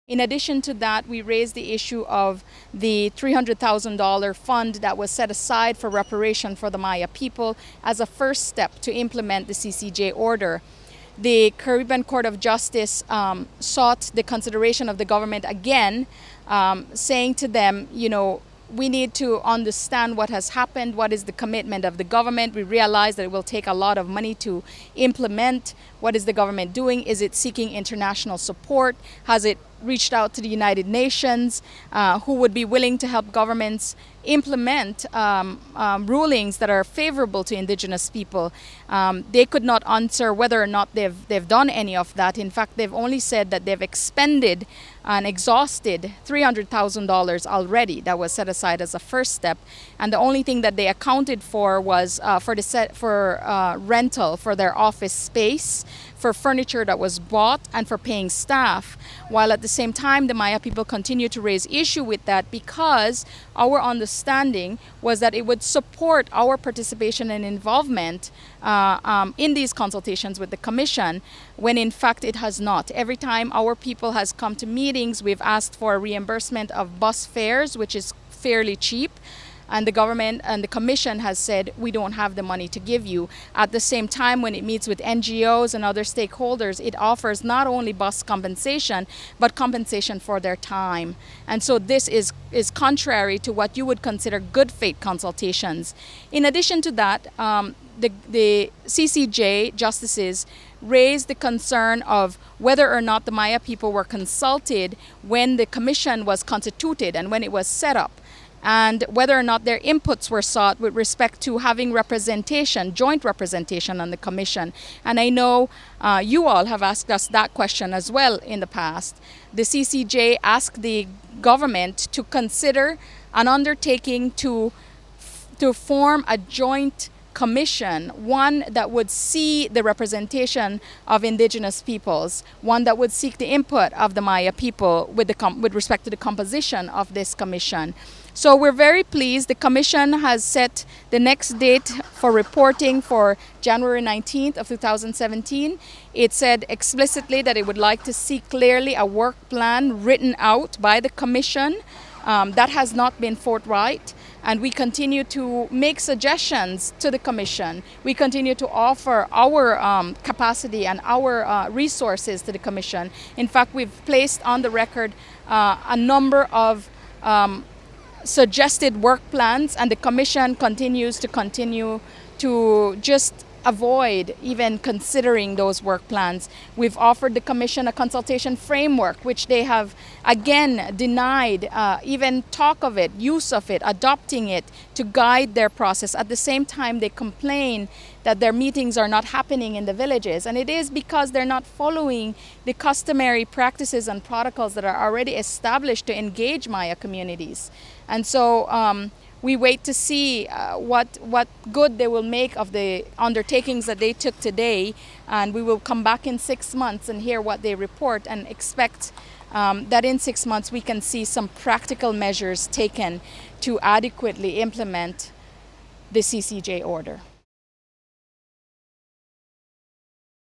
In addition to that, we raised the issue of the $300,000 fund that was set aside for reparation for the Maya people as a first step to implement the CCJ order. The Caribbean Court of Justice sought the consideration of the government again, saying to them, we need to understand what has happened, what is the commitment of the government. We realize that it will take a lot of money to implement. What is the government doing? Is it seeking international support? Has it reached out to the United Nations, who would be willing to help governments implement rulings that are favorable to indigenous people? They could not answer whether or not they've done any of that. In fact, they've only said that they've expended and exhausted $300,000 already that was set aside as a first step, and the only thing that they accounted for was for rental for their office space, for furniture that was bought, and for paying staff, while at the same time the Maya people continue to raise issue with that because our understanding was that it would support our participation and involvement in these consultations with the Commission, when in fact it has not. Every time our people has come to meetings, we've asked for a reimbursement of bus fares, which is fairly cheap, and the government and the Commission has said, we don't have the money to give you. At the same time, when it meets with NGOs and other stakeholders, it offers not only bus compensation, but compensation for their time. And so this is contrary to what you would consider good faith consultations. In addition to that, the CCJ justices raised the concern of whether or not the Maya people were consulted when the Commission was constituted and when it was set up, and whether or not their inputs were sought with respect to having representation, joint representation on the Commission. And I know you all have asked us that question as well in the past. The CCJ asked the government to consider an undertaking to form a joint commission, one that would see the representation of indigenous peoples, one that would seek the input of the Maya people with respect to the composition of this commission. So we're very pleased. The Commission has set the next date for reporting for January 19th of 2017. It said explicitly that it would like to see clearly a work plan written out by the Commission. That has not been forthright, and we continue to make suggestions to the Commission. We continue to offer our capacity and our resources to the Commission. In fact, we've placed on the record a number of suggested work plans, and the Commission continues to just avoid even considering those work plans. We've offered the Commission a consultation framework, which they have again denied even talk of it, use of it, adopting it to guide their process. At the same time, they complain that their meetings are not happening in the villages, and it is because they're not following the customary practices and protocols that are already established to engage Maya communities. And so we wait to see what good they will make of the undertakings that they took today, and we will come back in 6 months and hear what they report, and expect that in 6 months we can see some practical measures taken to adequately implement the CCJ order.